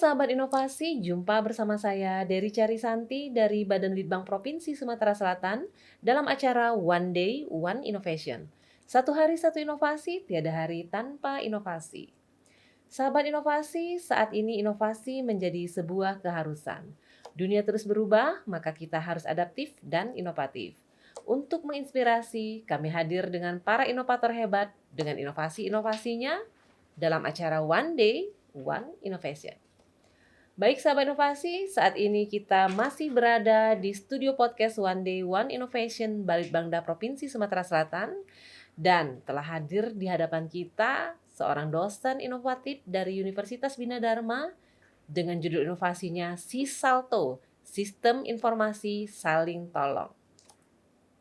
sahabat inovasi, jumpa bersama saya Dery Carisanti dari Badan Litbang Provinsi Sumatera Selatan dalam acara One Day One Innovation. Satu hari satu inovasi, tiada hari tanpa inovasi. Sahabat inovasi, saat ini inovasi menjadi sebuah keharusan. Dunia terus berubah, maka kita harus adaptif dan inovatif. Untuk menginspirasi, kami hadir dengan para inovator hebat dengan inovasi-inovasinya dalam acara One Day One Innovation. Baik sahabat inovasi, saat ini kita masih berada di studio podcast One Day One Innovation Balitbangda Provinsi Sumatera Selatan dan telah hadir di hadapan kita seorang dosen inovatif dari Universitas Bina Dharma dengan judul inovasinya SISALTO, Sistem Informasi Saling Tolong.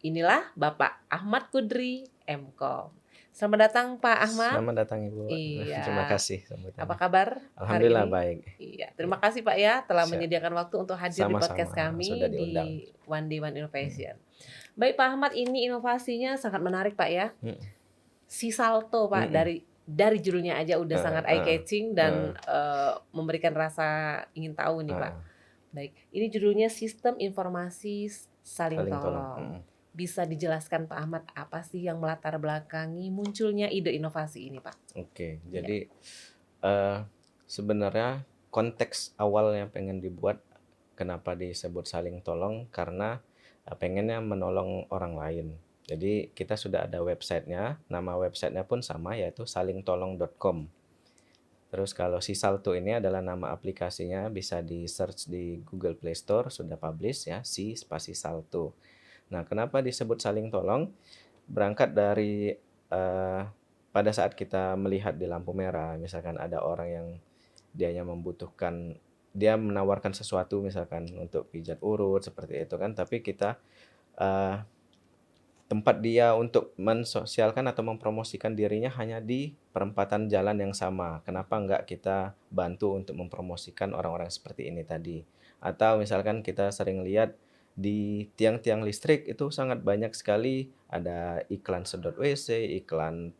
Inilah Bapak Ahmad Kudri, MKom. Selamat datang Pak Ahmad. Selamat datang Ibu. Iya. Terima kasih sambutannya. Apa kabar hari Alhamdulillah ini? baik. Iya, terima kasih Pak ya telah Siap. menyediakan waktu untuk hadir di Sama-sama, podcast kami sudah di diundang. One Day One Innovation. Baik Pak Ahmad, ini inovasinya sangat menarik Pak ya. SISALTO Pak, dari judulnya aja udah sangat eye catching dan memberikan rasa ingin tahu nih Pak. Baik, ini judulnya Sistem Informasi Saling Tolong. Bisa dijelaskan Pak Ahmad apa sih yang melatar belakangi munculnya ide inovasi ini Pak? Oke, jadi sebenarnya konteks awalnya pengen dibuat kenapa disebut saling tolong karena pengennya menolong orang lain. Jadi kita sudah ada websitenya, nama websitenya pun sama yaitu salingtolong.com. Terus kalau SISALTO ini adalah nama aplikasinya, bisa di search di Google Play Store, sudah publish ya, Si spasi Salto. Nah, kenapa disebut saling tolong? Berangkat dari pada saat kita melihat di lampu merah, misalkan ada orang yang dianya membutuhkan, dia menawarkan sesuatu misalkan untuk pijat urut seperti itu kan, tapi kita tempat dia untuk mensosialkan atau mempromosikan dirinya hanya di perempatan jalan yang sama. Kenapa enggak kita bantu untuk mempromosikan orang-orang seperti ini tadi? Atau misalkan kita sering lihat di tiang-tiang listrik itu sangat banyak sekali ada iklan sedot WC, iklan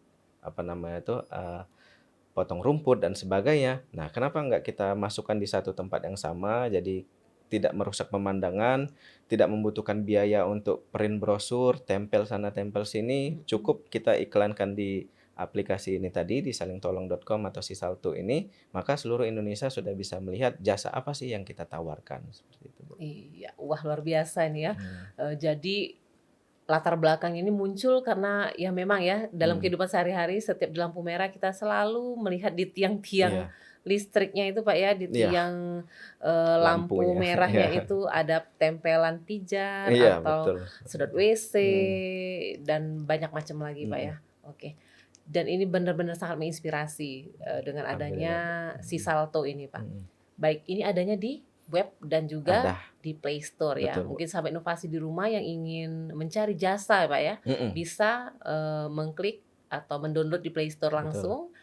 potong rumput dan sebagainya. Nah, kenapa enggak kita masukkan di satu tempat yang sama, jadi tidak merusak pemandangan, tidak membutuhkan biaya untuk print brosur, tempel sana tempel sini, cukup kita iklankan di aplikasi ini tadi di salingtolong.com atau SISALTO ini, maka seluruh Indonesia sudah bisa melihat jasa apa sih yang kita tawarkan seperti itu, Bu. Iya, wah luar biasa ini ya. Jadi latar belakang ini muncul karena ya memang ya dalam kehidupan sehari-hari setiap di lampu merah kita selalu melihat di tiang-tiang listriknya itu Pak ya, di tiang lampu merahnya itu ada tempelan pijat atau sedot WC dan banyak macam lagi Pak ya. Oke. Dan ini benar-benar sangat menginspirasi dengan adanya SISALTO ini Pak. Baik, ini adanya di web dan juga di Play Store ya. Betul, mungkin sahabat inovasi di rumah yang ingin mencari jasa Pak ya, bisa mengklik atau mendownload di Play Store langsung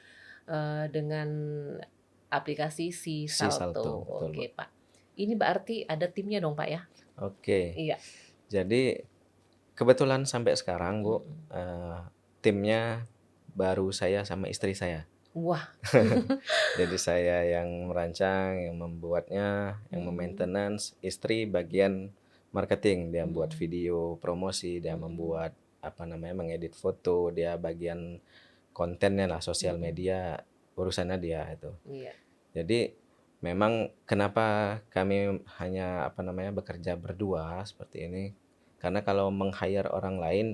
dengan aplikasi SISALTO. Oke Pak. Ini berarti ada timnya dong Pak ya? Oke. Iya. Jadi kebetulan sampai sekarang Bu, timnya baru saya sama istri saya. Wah. Jadi saya yang merancang, yang membuatnya, yang memaintenance, istri bagian marketing, dia buat video promosi, dia membuat mengedit foto, dia bagian kontennya lah, sosial media, urusannya dia itu. Iya. Jadi memang kenapa kami hanya bekerja berdua seperti ini, karena kalau meng-hire orang lain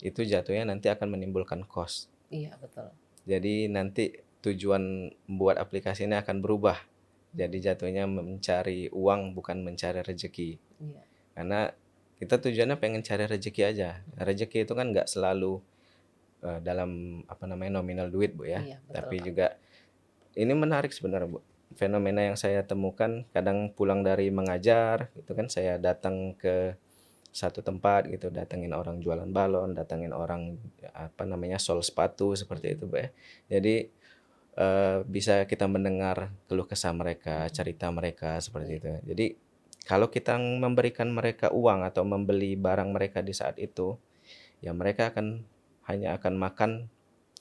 itu jatuhnya nanti akan menimbulkan cost. Iya, betul. Jadi nanti tujuan membuat aplikasi ini akan berubah. Jadi jatuhnya mencari uang bukan mencari rezeki. Iya. Karena kita tujuannya pengen cari rezeki aja. Rezeki itu kan nggak selalu dalam nominal duit Bu ya. Iya, betul, tapi Pak. juga ini menarik sebenarnya Bu. Fenomena yang saya temukan kadang pulang dari mengajar gitu kan, saya datang ke satu tempat gitu, datengin orang jualan balon, datengin orang sol sepatu seperti itu Bu ya. Jadi bisa kita mendengar keluh kesah mereka, cerita mereka seperti itu. Jadi kalau kita memberikan mereka uang atau membeli barang mereka di saat itu, ya mereka hanya akan makan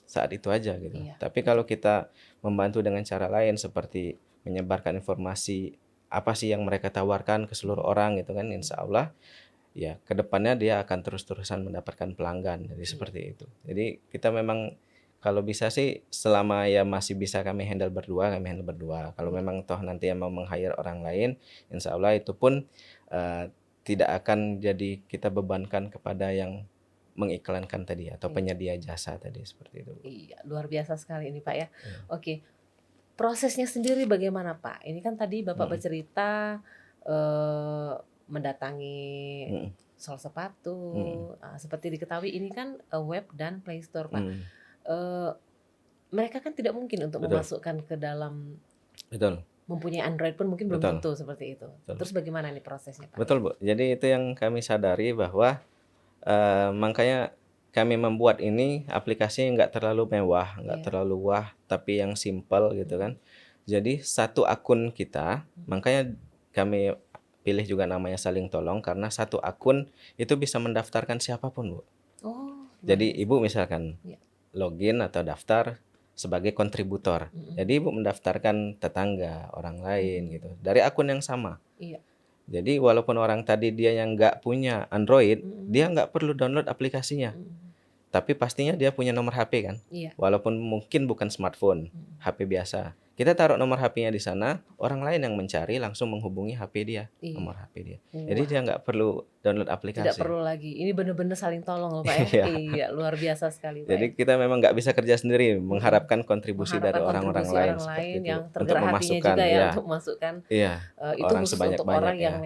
saat itu aja gitu. Iya. Tapi kalau kita membantu dengan cara lain seperti menyebarkan informasi apa sih yang mereka tawarkan ke seluruh orang gitu kan, insya Allah ya kedepannya dia akan terus-terusan mendapatkan pelanggan. Jadi Iya. seperti itu. Jadi kita memang kalau bisa sih selama ya masih bisa kami handle berdua, kami handle berdua. Kalau Iya. memang toh nanti yang mau meng-hire orang lain, insya Allah itu pun tidak akan jadi kita bebankan kepada yang mengiklankan tadi atau Iya. penyedia jasa tadi seperti itu. Iya, luar biasa sekali ini Pak ya. Iya. Oke, prosesnya sendiri bagaimana Pak? Ini kan tadi Bapak Mm-mm. bercerita mendatangi Mm-mm. sol sepatu. Mm-mm. Seperti diketahui ini kan web dan Play Store Pak. Mm. Eh, Mereka kan tidak mungkin untuk Betul. memasukkan ke dalam, Betul. mempunyai Android pun mungkin belum Betul. tentu seperti itu. Betul. Terus bagaimana nih prosesnya Pak? Betul Bu. Jadi itu yang kami sadari bahwa makanya kami membuat ini aplikasi nggak terlalu mewah, nggak Iya. terlalu wah, tapi yang simple gitu kan. Jadi satu akun kita, makanya kami pilih juga namanya Saling Tolong karena satu akun itu bisa mendaftarkan siapapun Bu. Oh, Jadi luar biasa. Ibu misalkan Iya. login atau daftar sebagai kontributor. Mm-mm. Jadi Ibu mendaftarkan tetangga, orang lain gitu dari akun yang sama. Iya. Jadi walaupun orang tadi dia yang nggak punya Android, Mm-mm. dia nggak perlu download aplikasinya. Mm-mm. Tapi pastinya dia punya nomor HP kan. Iya. Walaupun mungkin bukan smartphone, Mm-mm. HP biasa. Kita taruh nomor HP-nya di sana, orang lain yang mencari langsung menghubungi HP dia, Iya. nomor HP dia. Wah, Jadi dia nggak perlu download tidak aplikasi. perlu lagi. Ini benar-benar saling tolong loh Pak ya. Iya. Iya, luar biasa sekali Pak. Jadi kita memang nggak bisa kerja sendiri, mengharapkan kontribusi dari Mengharapkan orang-orang kontribusi lain orang seperti lain itu yang untuk tergerak hatinya memasukkan, juga ya ya, untuk memasukkan. iya, Itu orang khusus untuk sebanyak-banyak orang yang ya.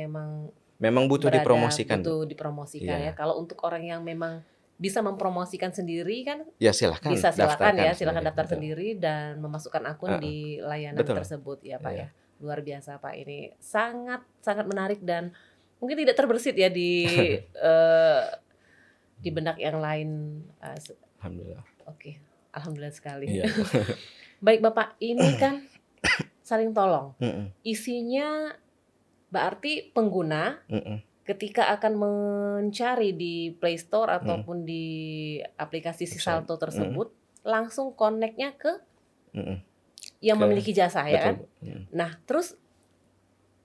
memang Butuh berada, dipromosikan. Bu. butuh dipromosikan Iya. ya. Kalau untuk orang yang memang bisa mempromosikan sendiri kan Ya silahkan bisa, silakan daftarkan ya, silakan sendiri. daftar Betul. sendiri dan memasukkan akun Heeh. di layanan Betul. tersebut ya Pak Iya. ya. Luar biasa Pak, ini sangat sangat menarik dan mungkin tidak terbersit ya di benak yang lain. Alhamdulillah. Oke, alhamdulillah sekali. Iya. Baik Bapak, ini kan Saling Tolong. Mm-mm. Isinya berarti pengguna Mm-mm. ketika akan mencari di Play Store ataupun di aplikasi si Website. Salto tersebut, langsung connect-nya ke Mm-mm. yang Ke- memiliki jasa ya kan. Betul. Bu. Mm. Nah, terus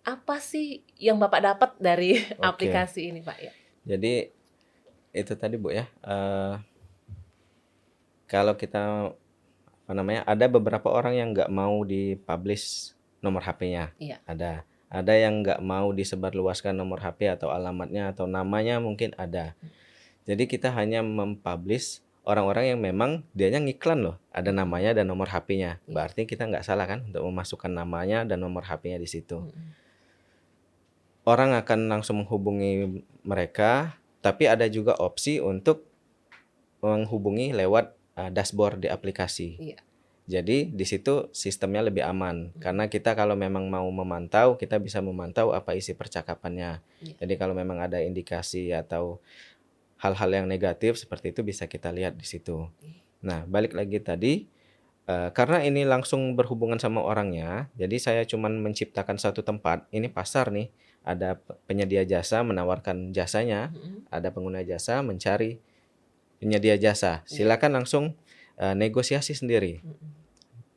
apa sih yang Bapak dapat dari Oke. aplikasi ini Pak ya? Jadi itu tadi Bu ya. Kalau kita ada beberapa orang yang nggak mau dipublish nomor HP-nya. Iya. Ada yang nggak mau disebarluaskan nomor HP atau alamatnya atau namanya mungkin ada. Jadi kita hanya mempublish orang-orang yang memang dianya ngiklan loh, ada namanya dan nomor HP-nya. Iya. Berarti kita nggak salah kan untuk memasukkan namanya dan nomor HP-nya di situ. Orang akan langsung menghubungi mereka, tapi ada juga opsi untuk menghubungi lewat dashboard di aplikasi. Iya. Jadi di situ sistemnya lebih aman karena kita kalau memang mau memantau, kita bisa memantau apa isi percakapannya. Iya. Jadi kalau memang ada indikasi atau hal-hal yang negatif seperti itu bisa kita lihat di situ. Nah, balik lagi tadi karena ini langsung berhubungan sama orangnya, jadi saya cuman menciptakan satu tempat. Ini pasar nih, ada penyedia jasa menawarkan jasanya, ada pengguna jasa mencari penyedia jasa. Silakan langsung negosiasi sendiri.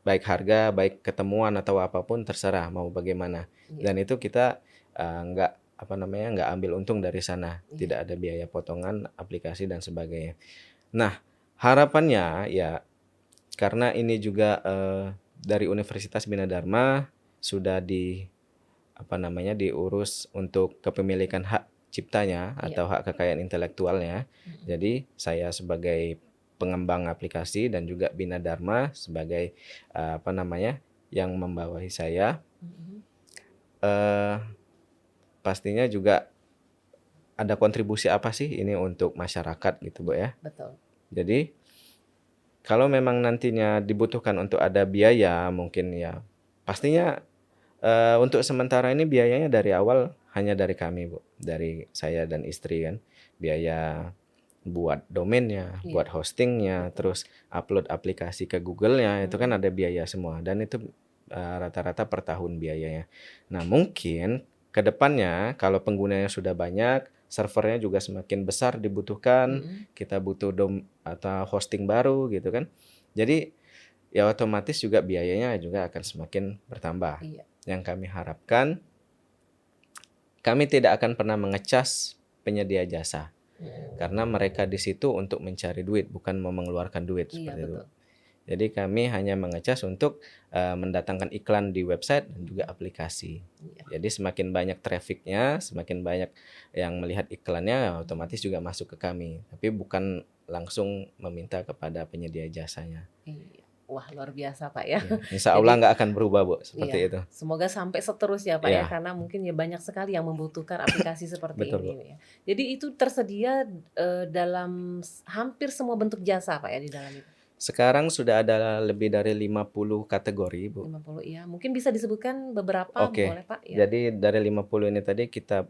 Baik harga, baik ketemuan atau apapun terserah mau bagaimana. Iya. Dan itu kita nggak ambil untung dari sana. Iya. Tidak ada biaya potongan aplikasi dan sebagainya. Nah, harapannya ya karena ini juga dari Universitas Bina Dharma sudah diurus untuk kepemilikan hak ciptanya Iya. atau hak kekayaan intelektualnya. Jadi saya sebagai pengembang aplikasi dan juga Bina Dharma sebagai yang membawahi saya, pastinya juga ada kontribusi apa sih ini untuk masyarakat gitu Bu ya. Betul. Jadi kalau memang nantinya dibutuhkan untuk ada biaya mungkin ya pastinya untuk sementara ini biayanya dari awal hanya dari kami Bu, dari saya dan istri kan, biaya buat domainnya, Iya. buat hostingnya, terus upload aplikasi ke Google-nya itu kan ada biaya semua dan itu rata-rata per tahun biayanya. Nah mungkin ke depannya kalau penggunanya sudah banyak, servernya juga semakin besar dibutuhkan, kita butuh atau hosting baru gitu kan. Jadi ya otomatis juga biayanya juga akan semakin bertambah. Iya. Yang kami harapkan, kami tidak akan pernah mengecas penyedia jasa. Karena mereka di situ untuk mencari duit, bukan mau mengeluarkan duit, Iya, seperti itu. betul. Jadi kami hanya mengecas untuk mendatangkan iklan di website dan juga aplikasi. Iya. Jadi semakin banyak trafficnya, semakin banyak yang melihat iklannya, otomatis juga masuk ke kami. Tapi bukan langsung meminta kepada penyedia jasanya. Iya. Wah, luar biasa Pak ya. Ya, insya Allah Jadi nggak akan berubah, Bu, seperti iya, itu. semoga sampai seterusnya Pak ya, Iya, karena mungkin ya banyak sekali yang membutuhkan aplikasi seperti betul, Bu. ini ya. Jadi itu tersedia dalam hampir semua bentuk jasa Pak ya di dalam itu. Sekarang sudah ada lebih dari 50 kategori, Bu. 50 ya. Mungkin bisa disebutkan beberapa Oke, boleh Pak ya. jadi dari 50 ini tadi kita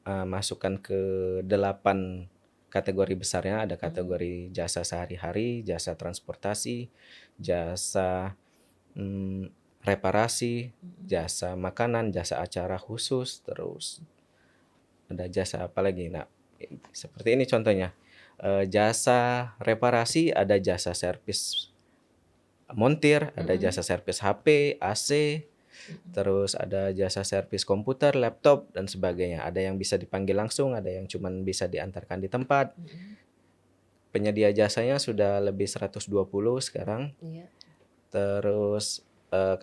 masukkan ke 8 kategori besarnya. Ada kategori jasa sehari-hari, jasa transportasi, jasa reparasi, jasa makanan, jasa acara khusus, terus ada jasa apa lagi? Nah, seperti ini contohnya. Jasa reparasi ada jasa servis montir, ada jasa servis HP, AC, terus ada jasa servis komputer, laptop, dan sebagainya. Ada yang bisa dipanggil langsung, ada yang cuman bisa diantarkan di tempat. Penyedia jasanya sudah lebih 120 sekarang. Iya. Terus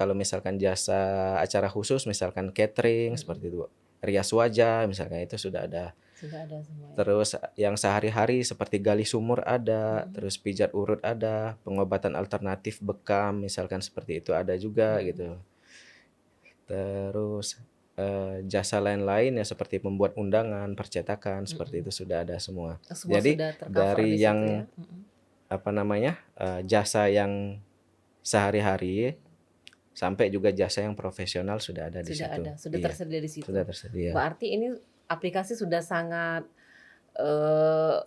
kalau misalkan jasa acara khusus, misalkan catering, seperti itu. Rias wajah, misalkan itu sudah ada. Sudah ada semua ya. Terus yang sehari-hari seperti gali sumur ada, terus pijat urut ada, pengobatan alternatif bekam, misalkan seperti itu ada juga gitu. Terus jasa lain-lain ya seperti membuat undangan, percetakan, seperti itu sudah ada semua. Semua Jadi sudah tercover dari di situ yang ya. jasa yang sehari-hari sampai juga jasa yang profesional sudah ada di Sudah situ. ada, sudah Iya, tersedia di situ. sudah tersedia. Berarti ini aplikasi sudah sangat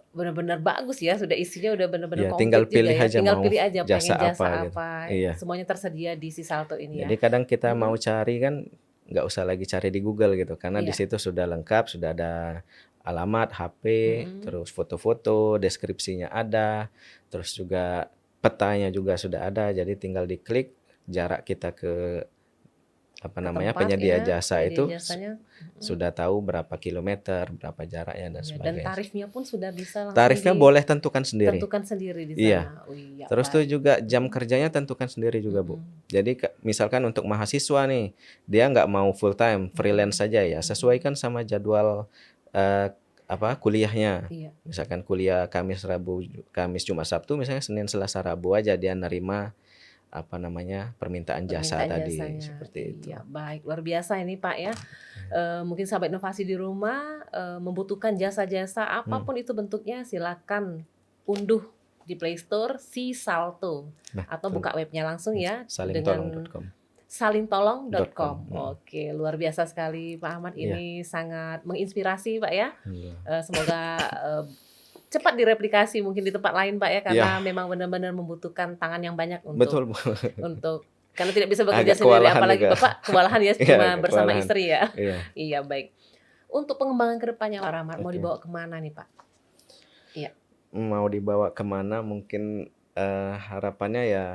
benar-benar bagus ya, sudah isinya udah benar-benar Iya, komplit tinggal juga pilih ya. aja Tinggal mau pilih aja pengen jasa jasa apa gitu. apa. Iya. Semuanya tersedia di si Salto ini ya. Jadi kadang kita mau cari kan nggak usah lagi cari di Google gitu, karena di Iya. situ sudah lengkap, sudah ada alamat, HP, terus foto-foto, deskripsinya ada, terus juga petanya juga sudah ada. Jadi tinggal diklik jarak kita ke Tempat penyedia ya, jasa penyedia itu jasanya. sudah tahu berapa kilometer, berapa jaraknya dan Ya, dan sebagainya. tarifnya pun sudah bisa langsung Tarifnya boleh tentukan sendiri. ditentukan sendiri di Iya. sana. Oh iya, Terus tuh baik. juga jam kerjanya tentukan sendiri juga, Bu. Jadi misalkan untuk mahasiswa nih, dia nggak mau full time, freelance saja ya, sesuaikan sama jadwal kuliahnya. Iya. Misalkan kuliah Kamis, Rabu, Kamis, Jumat, Sabtu, misalnya Senin, Selasa, Rabu aja dia nerima permintaan jasa Permintaan tadi, jasanya. seperti itu. Iya, baik. Luar biasa ini Pak ya. Mungkin sahabat inovasi di rumah membutuhkan jasa-jasa apapun itu bentuknya, silakan unduh di Play Store si Salto atau buka webnya langsung ya dengan salingtolong.com. salintolong.com. Oke, luar biasa sekali Pak Ahmad, ini sangat menginspirasi Pak ya. Semoga cepat direplikasi mungkin di tempat lain Pak ya, karena memang benar-benar membutuhkan tangan yang banyak Betul, Bu. untuk karena tidak bisa bekerja Agak sendiri, kewalahan apalagi juga. Bapak kewalahan ya Iya, cuma agak bersama kewalahan. istri ya. Iya. Iya, baik. Untuk pengembangan kedepannya Pak Rahmat mau Oke. dibawa kemana nih Pak? Iya. Mau dibawa kemana mungkin harapannya ya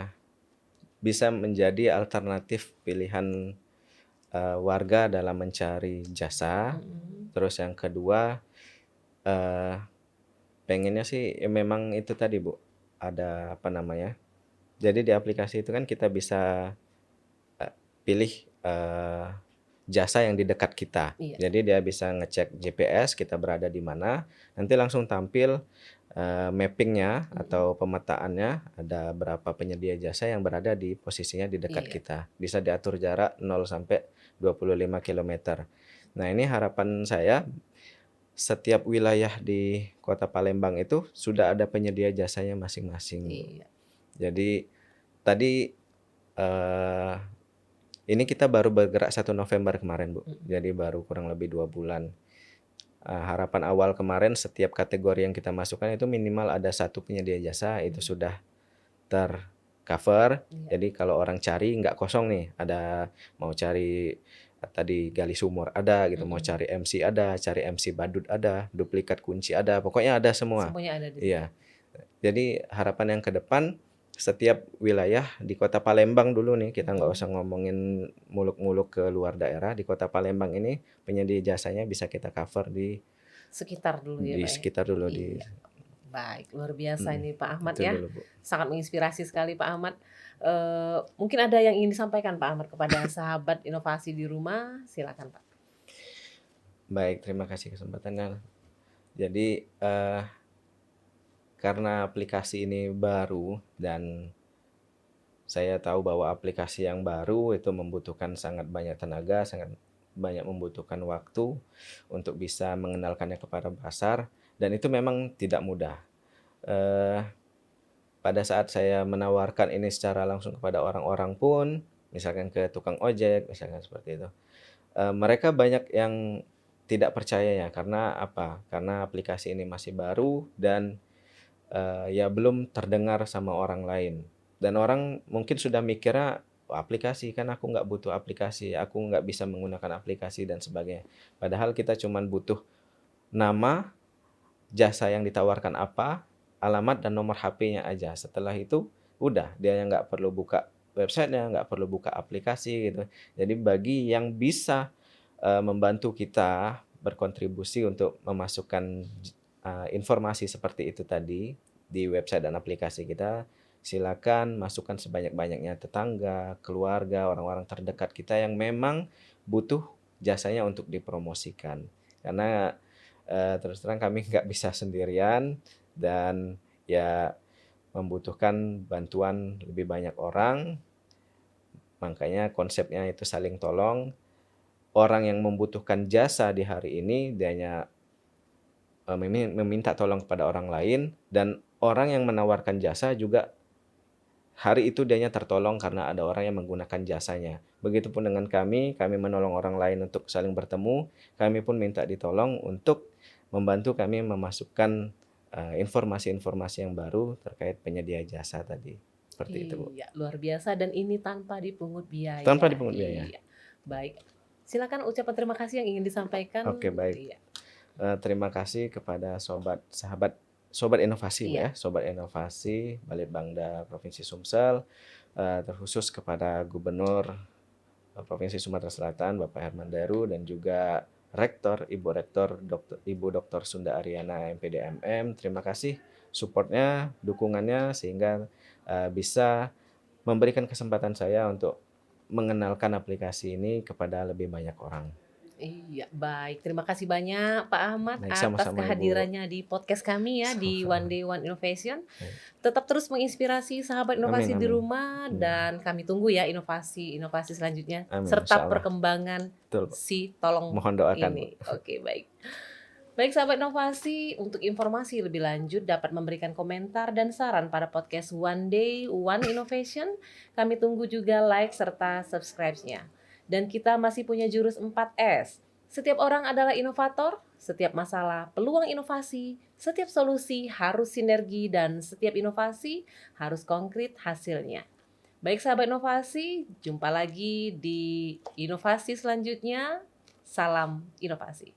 bisa menjadi alternatif pilihan warga dalam mencari jasa. Terus yang kedua pengennya sih ya memang itu tadi, Bu, ada jadi di aplikasi itu kan kita bisa pilih jasa yang di dekat kita. Iya. Jadi dia bisa ngecek GPS kita berada di mana, nanti langsung tampil mappingnya atau pemetaannya, ada berapa penyedia jasa yang berada di posisinya di dekat Iya. kita. Bisa diatur jarak 0 sampai 25 km. Nah, ini harapan saya setiap wilayah di Kota Palembang itu sudah ada penyedia jasanya masing-masing. Iya. Jadi tadi ini kita baru bergerak 1 November kemarin, Bu. Jadi baru kurang lebih 2 bulan. Harapan awal kemarin setiap kategori yang kita masukkan itu minimal ada 1 penyedia jasa, itu sudah tercover. Jadi kalau orang cari nggak kosong nih, ada mau cari tadi gali sumur ada gitu, mau cari MC ada, cari MC badut ada, duplikat kunci ada, pokoknya ada semua. Semuanya ada di Iya. Jadi harapan yang ke depan setiap wilayah di Kota Palembang dulu nih, kita nggak usah ngomongin muluk-muluk ke luar daerah, di Kota Palembang ini penyedia jasanya bisa kita cover Sekitar dulu ya di Pak ya? sekitar dulu Iya, baik luar biasa mhm, ini Pak Ahmad itu ya, dulu, Bu. sangat menginspirasi sekali Pak Ahmad. Mungkin ada yang ingin disampaikan Pak Ahmad kepada sahabat inovasi di rumah, silakan Pak. Baik, terima kasih kesempatannya. Jadi, karena aplikasi ini baru dan saya tahu bahwa aplikasi yang baru itu membutuhkan sangat banyak tenaga, sangat banyak membutuhkan waktu untuk bisa mengenalkannya kepada pasar dan itu memang tidak mudah. Eee, pada saat saya menawarkan ini secara langsung kepada orang-orang pun, misalkan ke tukang ojek, misalkan seperti itu, mereka banyak yang tidak percaya ya, karena apa? Karena aplikasi ini masih baru dan ya belum terdengar sama orang lain. Dan orang mungkin sudah mikirnya, "Oh, aplikasi, kan aku nggak butuh aplikasi, aku nggak bisa menggunakan aplikasi," dan sebagainya. Padahal kita cuman butuh nama, jasa yang ditawarkan apa, alamat dan nomor HP-nya aja. Setelah itu udah, dia yang nggak perlu buka website-nya, nggak perlu buka aplikasi gitu. Jadi bagi yang bisa, membantu kita berkontribusi untuk memasukkan informasi seperti itu tadi di website dan aplikasi kita, silakan masukkan sebanyak-banyaknya tetangga, keluarga, orang-orang terdekat kita yang memang butuh jasanya untuk dipromosikan. Karena terus terang kami nggak bisa sendirian dan ya membutuhkan bantuan lebih banyak orang, makanya konsepnya itu saling tolong. Orang yang membutuhkan jasa di hari ini dianya, meminta tolong kepada orang lain dan orang yang menawarkan jasa juga hari itu dianya tertolong karena ada orang yang menggunakan jasanya. Begitupun dengan kami menolong orang lain untuk saling bertemu, kami pun minta ditolong untuk membantu kami memasukkan, informasi-informasi yang baru terkait penyedia jasa tadi. Seperti itu, Bu. Iya, luar biasa dan ini tanpa dipungut Tanpa biaya. dipungut biaya. Iya, baik. Silakan ucapan terima kasih yang ingin disampaikan. Oke, baik. Iya, Terima kasih kepada sobat inovasi, Bu, iya. ya, sobat inovasi Balitbangda Provinsi Sumsel, terkhusus kepada Gubernur, Provinsi Sumatera Selatan, Bapak Herman Deru dan juga Ibu Rektor Ibu Dr. Sunda Ariana MPD MM. Terima kasih support-nya, dukungannya sehingga, bisa memberikan kesempatan saya untuk mengenalkan aplikasi ini kepada lebih banyak orang. Iya, baik. Terima kasih banyak Pak Ahmad Baik, atas sama-sama, Ibu. kehadirannya di podcast kami ya di One Sama-sama. Day One Innovation. Baik. Tetap terus menginspirasi sahabat Amin inovasi di amin. rumah Iya. dan kami tunggu ya inovasi-inovasi selanjutnya Amin, serta insyaallah. perkembangan Betul, Pak. si tolong Mohon doakan, Bu. ini. Oke, baik. Baik sahabat inovasi, untuk informasi lebih lanjut dapat memberikan komentar dan saran pada podcast One Day One Innovation. Kami tunggu juga like serta subscribe-nya. Dan kita masih punya jurus 4S. Setiap orang adalah inovator, setiap masalah peluang inovasi, setiap solusi harus sinergi dan setiap inovasi harus konkret hasilnya. Baik sahabat inovasi, jumpa lagi di inovasi selanjutnya. Salam inovasi.